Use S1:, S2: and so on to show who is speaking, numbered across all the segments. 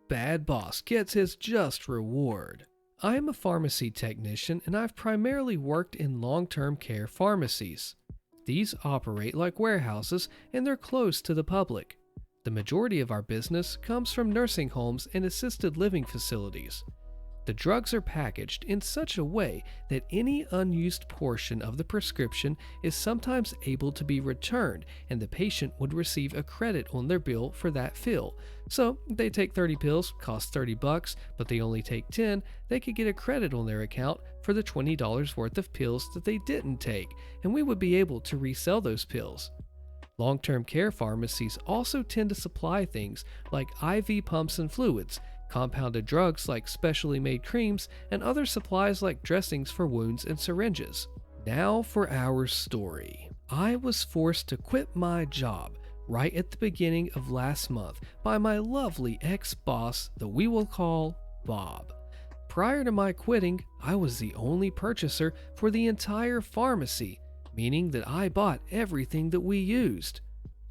S1: bad boss gets his just reward. I am a pharmacy technician and I've primarily worked in long-term care pharmacies. These operate like warehouses and they're closed to the public. The majority of our business comes from nursing homes and assisted living facilities. The drugs are packaged in such a way that any unused portion of the prescription is sometimes able to be returned and the patient would receive a credit on their bill for that fill. So they take 30 pills, cost $30, but they only take 10, they could get a credit on their account for the $20 worth of pills that they didn't take, and we would be able to resell those pills. Long-term care pharmacies also tend to supply things like IV pumps and fluids, compounded drugs like specially made creams, and other supplies like dressings for wounds and syringes. Now for our story. I was forced to quit my job right at the beginning of last month by my lovely ex-boss that we will call Bob. Prior to my quitting, I was the only purchaser for the entire pharmacy, meaning that I bought everything that we used.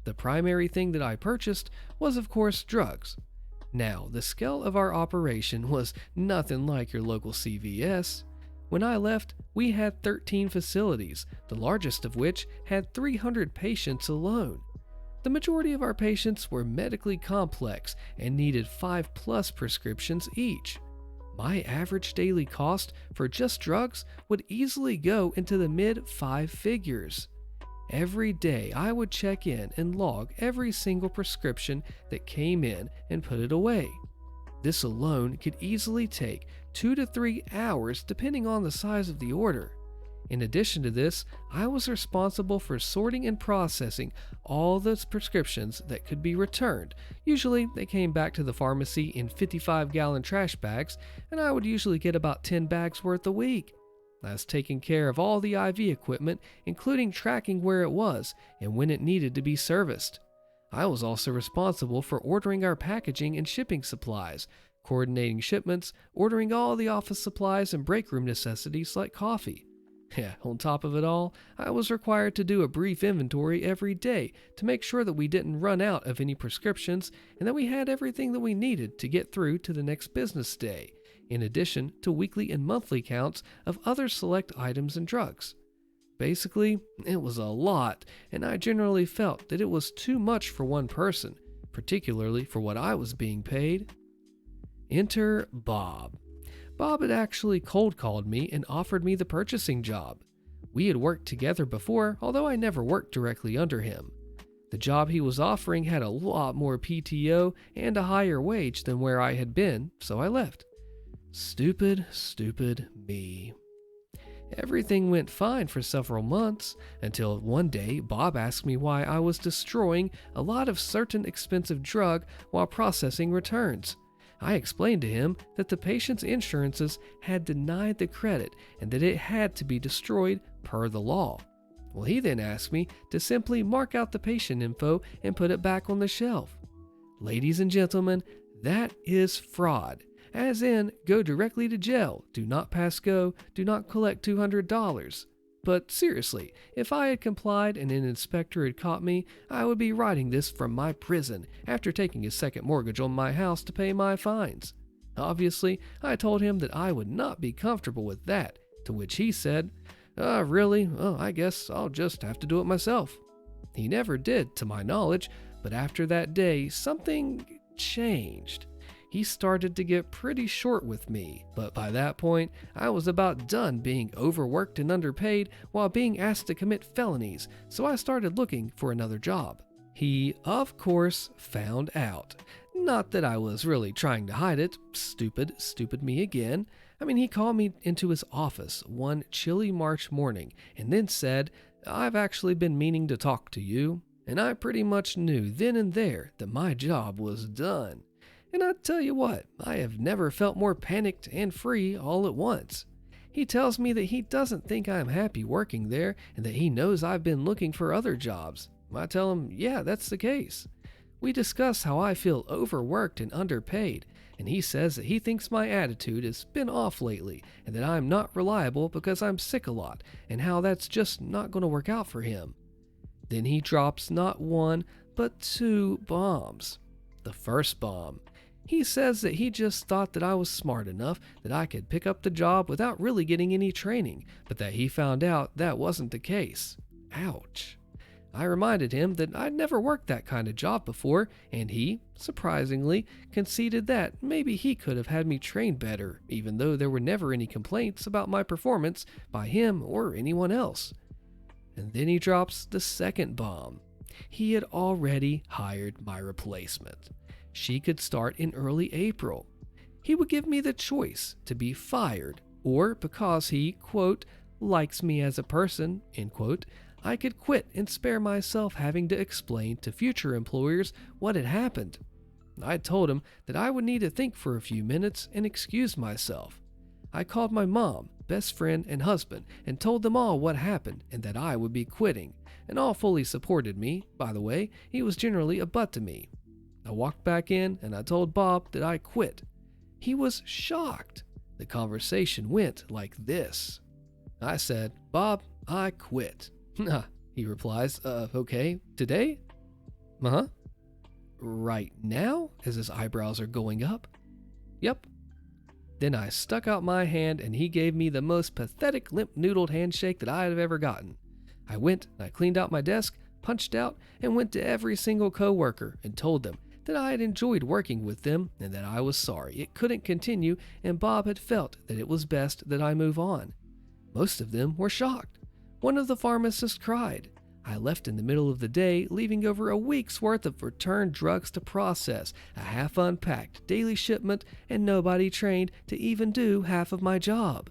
S1: The primary thing that I purchased was, of course, drugs. Now, the scale of our operation was nothing like your local CVS. When I left, we had 13 facilities, the largest of which had 300 patients alone. The majority of our patients were medically complex and needed 5+ prescriptions each. My average daily cost for just drugs would easily go into the mid-5 figures. Every day I would check in and log every single prescription that came in and put it away. This alone could easily take 2 to 3 hours depending on the size of the order. In addition to this, I was responsible for sorting and processing all the prescriptions that could be returned. Usually they came back to the pharmacy in 55-gallon trash bags, and I would usually get about 10 bags worth a week. I was taking care of all the IV equipment, including tracking where it was and when it needed to be serviced. I was also responsible for ordering our packaging and shipping supplies, coordinating shipments, ordering all the office supplies and break room necessities like coffee. Yeah, on top of it all, I was required to do a brief inventory every day to make sure that we didn't run out of any prescriptions and that we had everything that we needed to get through to the next business day, in addition to weekly and monthly counts of other select items and drugs. Basically, it was a lot, and I generally felt that it was too much for one person, particularly for what I was being paid. Enter Bob. Bob had actually cold called me and offered me the purchasing job. We had worked together before, although I never worked directly under him. The job he was offering had a lot more PTO and a higher wage than where I had been, so I left. Stupid me. Everything went fine for several months, until one day Bob asked me why I was destroying a lot of certain expensive drug while processing returns. I explained to him that the patient's insurances had denied the credit and that it had to be destroyed per the law. Well, he then asked me to simply mark out the patient info and put it back on the shelf. Ladies and gentlemen, that is fraud. As in, go directly to jail, do not pass go, do not collect $200. But seriously, if I had complied and an inspector had caught me, I would be writing this from my prison after taking a second mortgage on my house to pay my fines. Obviously, I told him that I would not be comfortable with that, to which he said, really? Well, I guess I'll just have to do it myself. He never did, to my knowledge, but after that day, something changed. He started to get pretty short with me, but by that point, I was about done being overworked and underpaid while being asked to commit felonies, so I started looking for another job. He, of course, found out. Not that I was really trying to hide it. Stupid me again. He called me into his office one chilly March morning and then said, "I've actually been meaning to talk to you." And I pretty much knew then and there that my job was done. And I tell you what, I have never felt more panicked and free all at once. He tells me that he doesn't think I'm happy working there and that he knows I've been looking for other jobs. I tell him, yeah, that's the case. We discuss how I feel overworked and underpaid, and he says that he thinks my attitude has been off lately and that I'm not reliable because I'm sick a lot and how that's just not going to work out for him. Then he drops not one, but 2 bombs. The first bomb. He says that he just thought that I was smart enough that I could pick up the job without really getting any training, but that he found out that wasn't the case. Ouch. I reminded him that I'd never worked that kind of job before, and he, surprisingly, conceded that maybe he could have had me trained better, even though there were never any complaints about my performance by him or anyone else. And then he drops the second bomb. He had already hired my replacement. She could start in early April. He would give me the choice to be fired, or because he, quote, likes me as a person, end quote, I could quit and spare myself having to explain to future employers what had happened. I told him that I would need to think for a few minutes and excuse myself. I called my mom, best friend, and husband and told them all what happened and that I would be quitting, and all fully supported me. By the way, he was generally a butt to me. I walked back in and I told Bob that I quit. He was shocked. The conversation went like this. I said, "Bob, I quit." He replies, okay, today? Uh-huh. Right now? As his eyebrows are going up. Yep. Then I stuck out my hand and he gave me the most pathetic limp-noodled handshake that I have ever gotten. I went and I cleaned out my desk, punched out, and went to every single coworker and told them that I had enjoyed working with them and that I was sorry it couldn't continue and Bob had felt that it was best that I move on. Most of them were shocked. One of the pharmacists cried. I left in the middle of the day, leaving over a week's worth of returned drugs to process, a half unpacked daily shipment, and nobody trained to even do half of my job.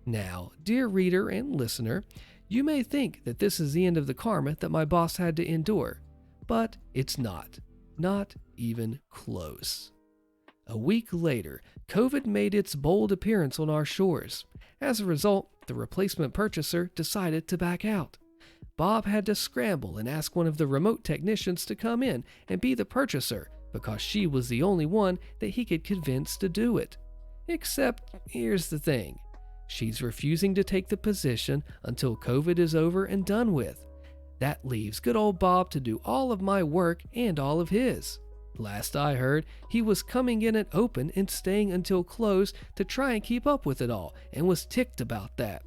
S1: Now, dear reader and listener, you may think that this is the end of the karma that my boss had to endure, but it's not. Not even close. A week later, COVID made its bold appearance on our shores. As a result, the replacement purchaser decided to back out. Bob had to scramble and ask one of the remote technicians to come in and be the purchaser because she was the only one that he could convince to do it. Except, here's the thing. She's refusing to take the position until COVID is over and done with. That leaves good old Bob to do all of my work and all of his. Last I heard, he was coming in at open and staying until close to try and keep up with it all, and was ticked about that.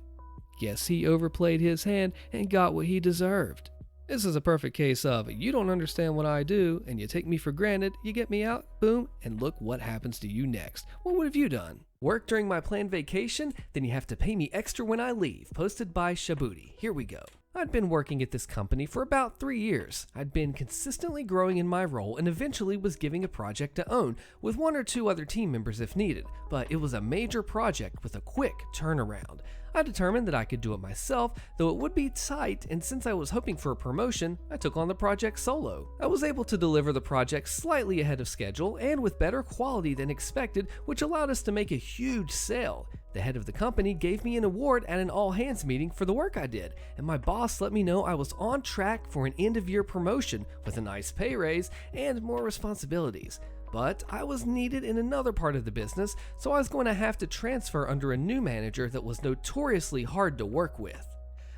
S1: Guess he overplayed his hand and got what he deserved. This is a perfect case of, you don't understand what I do, and you take me for granted, you get me out, boom, and look what happens to you next. What would have you done? Work during my planned vacation? Then you have to pay me extra when I leave. Posted by Shabuti. Here we go. I'd been working at this company for about 3 years. I'd been consistently growing in my role and eventually was given a project to own with 1 or 2 other team members if needed, but it was a major project with a quick turnaround. I determined that I could do it myself, though it would be tight, and since I was hoping for a promotion, I took on the project solo. I was able to deliver the project slightly ahead of schedule and with better quality than expected, which allowed us to make a huge sale. The head of the company gave me an award at an all-hands meeting for the work I did, and my boss let me know I was on track for an end-of-year promotion with a nice pay raise and more responsibilities. But I was needed in another part of the business, so I was going to have to transfer under a new manager that was notoriously hard to work with.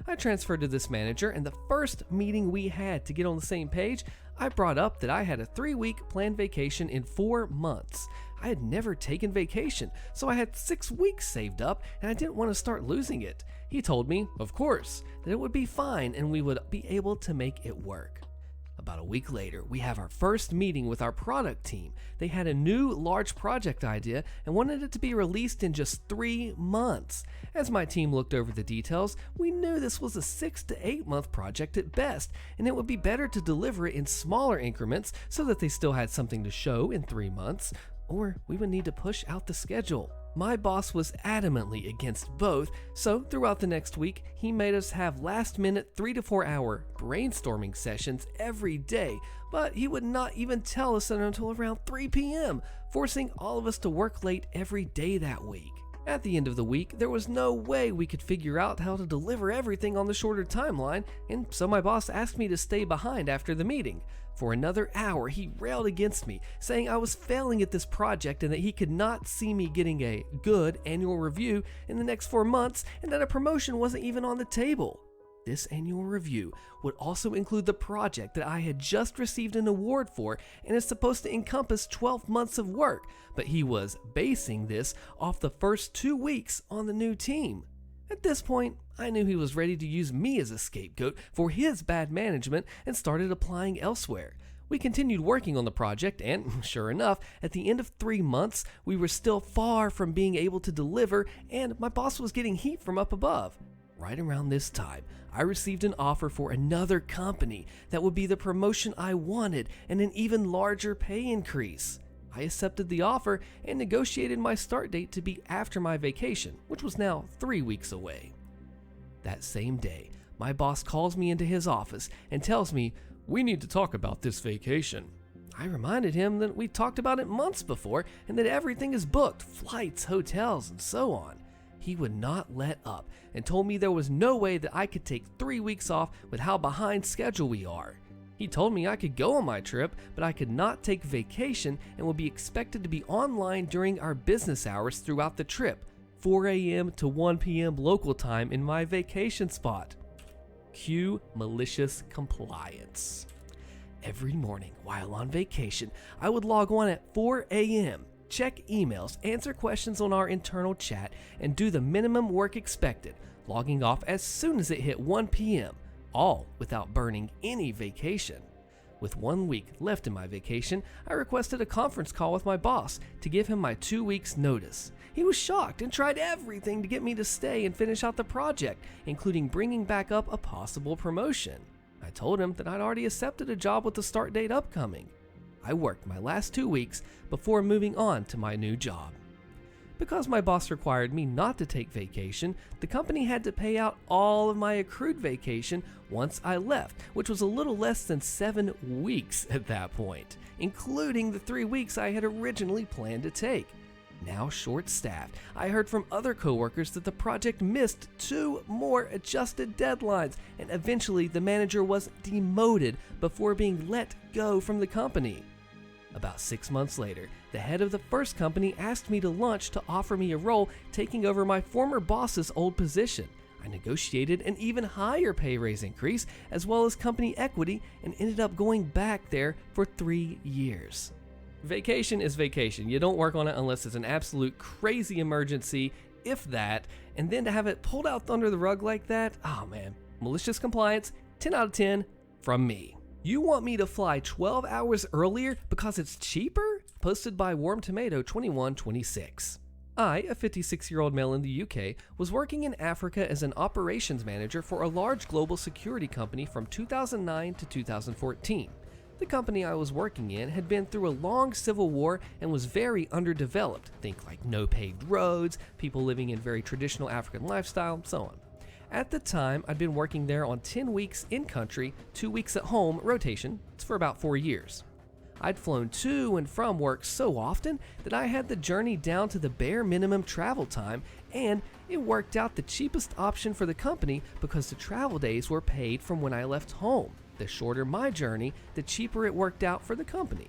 S1: I transferred to this manager, and the first meeting we had to get on the same page, I brought up that I had a 3-week planned vacation in 4 months. I had never taken vacation, so I had 6 weeks saved up, and I didn't want to start losing it. He told me, of course, that it would be fine and we would be able to make it work. About a week later, we have our first meeting with our product team. They had a new large project idea and wanted it to be released in just 3 months. As my team looked over the details, we knew this was a 6 to 8 month project at best, and it would be better to deliver it in smaller increments so that they still had something to show in 3 months, or we would need to push out the schedule. My boss was adamantly against both, so throughout the next week, he made us have last-minute 3 to 4 hour brainstorming sessions every day, but he would not even tell us until around 3 p.m., forcing all of us to work late every day that week. At the end of the week, there was no way we could figure out how to deliver everything on the shorter timeline, and so my boss asked me to stay behind after the meeting. For another hour, he railed against me, saying I was failing at this project and that he could not see me getting a good annual review in the next 4 months and that a promotion wasn't even on the table. This annual review would also include the project that I had just received an award for and is supposed to encompass 12 months of work, but he was basing this off the first 2 weeks on the new team. At this point, I knew he was ready to use me as a scapegoat for his bad management and started applying elsewhere. We continued working on the project and, sure enough, at the end of 3 months, we were still far from being able to deliver and my boss was getting heat from up above. Right around this time, I received an offer for another company that would be the promotion I wanted and an even larger pay increase. I accepted the offer and negotiated my start date to be after my vacation, which was now 3 weeks away. That same day, my boss calls me into his office and tells me, "We need to talk about this vacation." I reminded him that we talked about it months before and that everything is booked, flights, hotels, and so on. He would not let up and told me there was no way that I could take 3 weeks off with how behind schedule we are. He told me I could go on my trip, but I could not take vacation and would be expected to be online during our business hours throughout the trip, 4 a.m. to 1 p.m. local time in my vacation spot. Cue malicious compliance. Every morning while on vacation, I would log on at 4 a.m., check emails, answer questions on our internal chat, and do the minimum work expected, logging off as soon as it hit 1 p.m., all without burning any vacation. With 1 week left in my vacation, I requested a conference call with my boss to give him my 2 weeks notice. He was shocked and tried everything to get me to stay and finish out the project, including bringing back up a possible promotion. I told him that I'd already accepted a job with the start date upcoming. I worked my last 2 weeks before moving on to my new job. Because my boss required me not to take vacation, the company had to pay out all of my accrued vacation once I left, which was a little less than 7 weeks at that point, including the 3 weeks I had originally planned to take. Now short-staffed, I heard from other coworkers that the project missed 2 more adjusted deadlines, and eventually the manager was demoted before being let go from the company. About 6 months later, the head of the first company asked me to lunch to offer me a role taking over my former boss's old position. I negotiated an even higher pay raise increase as well as company equity and ended up going back there for 3 years. Vacation is vacation. You don't work on it unless it's an absolute crazy emergency, if that, and then to have it pulled out under the rug like that, oh man, malicious compliance, 10 out of 10 from me. You want me to fly 12 hours earlier because it's cheaper? Posted by Warm Tomato 2126. I, a 56-year-old male in the UK, was working in Africa as an operations manager for a large global security company from 2009 to 2014. The company I was working in had been through a long civil war and was very underdeveloped. Think like no paved roads, people living in very traditional African lifestyle, so on. At the time, I'd been working there on 10 weeks in country, 2 weeks at home rotation. It's for about 4 years. I'd flown to and from work so often that I had the journey down to the bare minimum travel time, and it worked out the cheapest option for the company because the travel days were paid from when I left home. The shorter my journey, the cheaper it worked out for the company.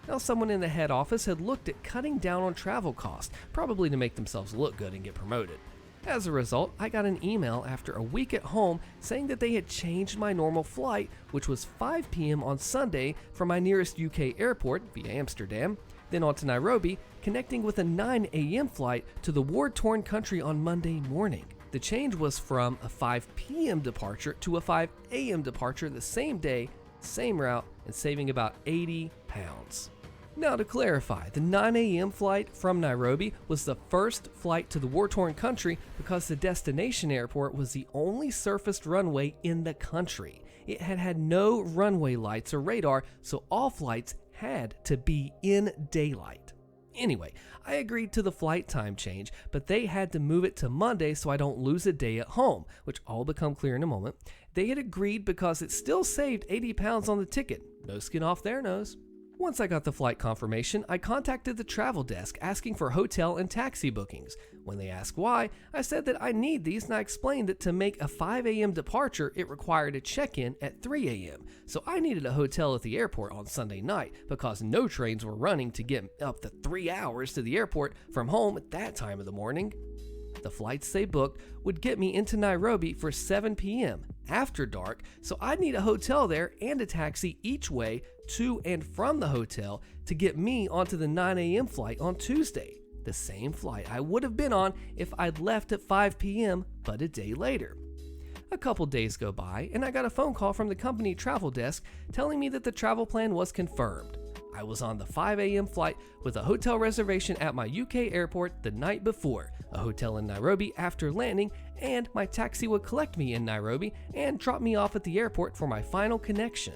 S1: Now, someone in the head office had looked at cutting down on travel costs, probably to make themselves look good and get promoted. As a result, I got an email after a week at home saying that they had changed my normal flight, which was 5 p.m. on Sunday from my nearest UK airport via Amsterdam, then on to Nairobi, connecting with a 9 a.m. flight to the war-torn country on Monday morning. The change was from a 5 p.m. departure to a 5 a.m. departure the same day, same route, and saving about 80 pounds. Now to clarify, the 9 a.m. flight from Nairobi was the first flight to the war-torn country because the destination airport was the only surfaced runway in the country. It had had no runway lights or radar, so all flights had to be in daylight. Anyway, I agreed to the flight time change, but they had to move it to Monday so I don't lose a day at home, which all become clear in a moment. They had agreed because it still saved 80 pounds on the ticket. No skin off their nose. Once I got the flight confirmation, I contacted the travel desk asking for hotel and taxi bookings. When they asked why, I said that I need these, and I explained that to make a 5 a.m. departure, it required a check-in at 3 a.m. So I needed a hotel at the airport on Sunday night because no trains were running to get up to 3 hours to the airport from home at that time of the morning. The flights they booked would get me into Nairobi for 7 p.m. after dark, so I'd need a hotel there and a taxi each way to and from the hotel to get me onto the 9 a.m. flight on Tuesday, the same flight I would have been on if I'd left at 5 p.m. but a day later. A couple days go by and I got a phone call from the company travel desk telling me that the travel plan was confirmed. I was on the 5 a.m. flight with a hotel reservation at my UK airport the night before, a hotel in Nairobi after landing, and my taxi would collect me in Nairobi and drop me off at the airport for my final connection.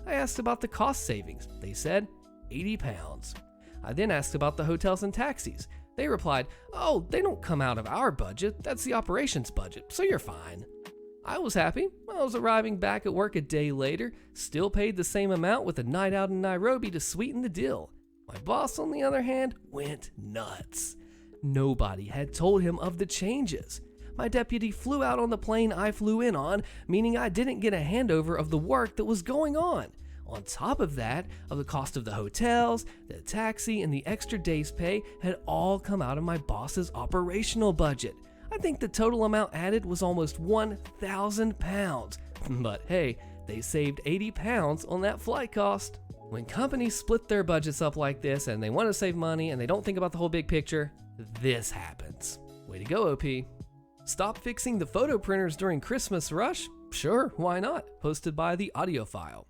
S1: I asked about the cost savings. They said £80. I then asked about the hotels and taxis. They replied, "Oh, they don't come out of our budget, that's the operations budget, so you're fine." I was happy. I was arriving back at work a day later, still paid the same amount with a night out in Nairobi to sweeten the deal. My boss, on the other hand, went nuts. Nobody had told him of the changes. My deputy flew out on the plane I flew in on, meaning I didn't get a handover of the work that was going on. On top of that, the cost of the hotels, the taxi, and the extra day's pay had all come out of my boss's operational budget. I think the total amount added was almost £1,000. But hey, they saved £80 on that flight cost. When companies split their budgets up like this and they want to save money and they don't think about the whole big picture, this happens. Way to go, OP. Stop fixing the photo printers during Christmas rush? Sure, why not? Posted by the Audiophile.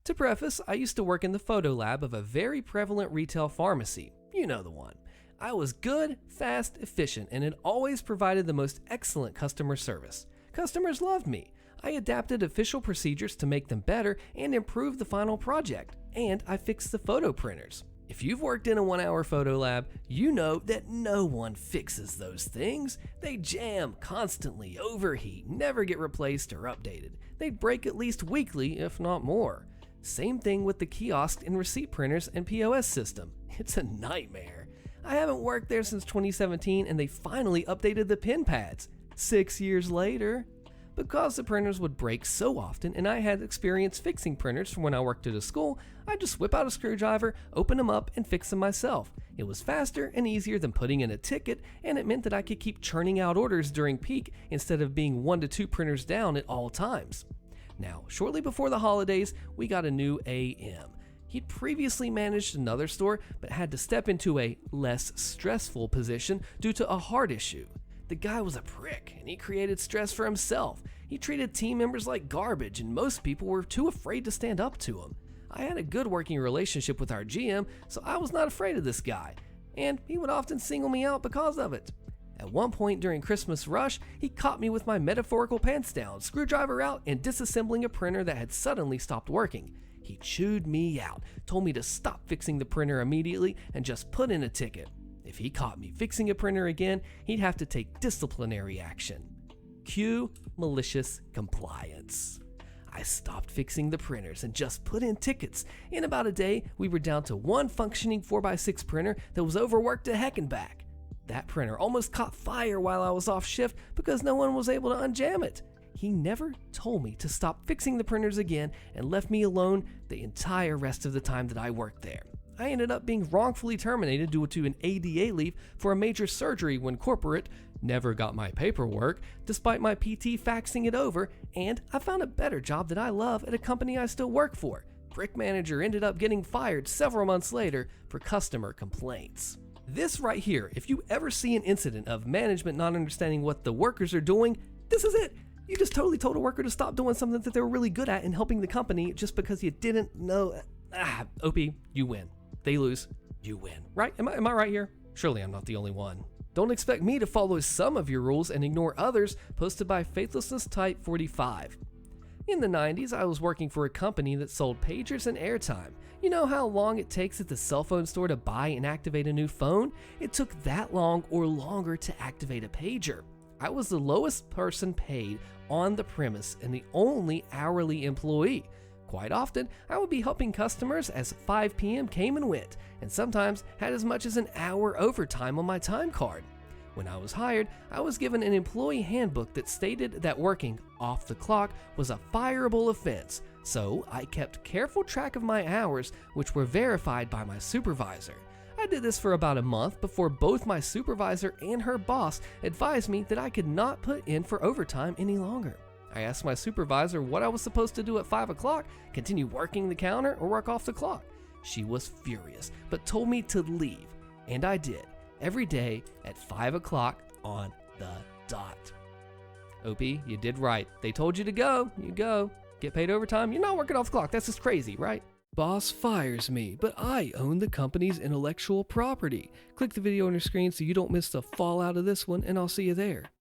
S1: To preface, I used to work in the photo lab of a very prevalent retail pharmacy. You know the one. I was good, fast, efficient, and had always provided the most excellent customer service. Customers loved me. I adapted official procedures to make them better and improve the final project, and I fixed the photo printers. If you've worked in a 1-hour photo lab, you know that no one fixes those things. They jam, constantly overheat, never get replaced or updated. They'd break at least weekly, if not more. Same thing with the kiosk and receipt printers and POS system. It's a nightmare. I haven't worked there since 2017 and they finally updated the pin pads 6 years later. Because the printers would break so often and I had experience fixing printers from when I worked at a school, I'd just whip out a screwdriver, open them up, and fix them myself. It was faster and easier than putting in a ticket, and it meant that I could keep churning out orders during peak instead of being 1 to 2 printers down at all times. Now, shortly before the holidays, we got a new AM. He'd previously managed another store, but had to step into a less stressful position due to a heart issue. The guy was a prick, and he created stress for himself. He treated team members like garbage, and most people were too afraid to stand up to him. I had a good working relationship with our GM, so I was not afraid of this guy, and he would often single me out because of it. At one point during Christmas rush, he caught me with my metaphorical pants down, screwdriver out, and disassembling a printer that had suddenly stopped working. He chewed me out, told me to stop fixing the printer immediately and just put in a ticket. If he caught me fixing a printer again, he'd have to take disciplinary action. Cue malicious compliance. I stopped fixing the printers and just put in tickets. In about a day, we were down to one functioning 4x6 printer that was overworked to heck and back. That printer almost caught fire while I was off shift because no one was able to unjam it. He never told me to stop fixing the printers again and left me alone the entire rest of the time that I worked there. I ended up being wrongfully terminated due to an ADA leave for a major surgery when corporate never got my paperwork despite my PT faxing it over, and I found a better job that I love at a company I still work for. Brick manager ended up getting fired several months later for customer complaints. This right here, if you ever see an incident of management not understanding what the workers are doing, this is it. You just totally told a worker to stop doing something that they were really good at and helping the company just because you didn't know. OP, you win. They lose, you win. Right? Am I right here? Surely I'm not the only one. Don't expect me to follow some of your rules and ignore others, posted by Faithlessness Type 45. In the 90s, I was working for a company that sold pagers and airtime. You know how long it takes at the cell phone store to buy and activate a new phone? It took that long or longer to activate a pager. I was the lowest person paid on the premise and the only hourly employee. Quite often, I would be helping customers as 5 p.m. came and went, and sometimes had as much as an hour overtime on my time card. When I was hired, I was given an employee handbook that stated that working off the clock was a fireable offense, so I kept careful track of my hours, which were verified by my supervisor. I did this for about a month before both my supervisor and her boss advised me that I could not put in for overtime any longer. I asked my supervisor what I was supposed to do at 5 o'clock, continue working the counter or work off the clock. She was furious, but told me to leave, and I did, every day at 5 o'clock on the dot. OP, you did right. They told you to go, you go. Get paid overtime, you're not working off the clock. That's just crazy, right? Boss fires me, but I own the company's intellectual property. Click the video on your screen so you don't miss the fallout of this one, and I'll see you there.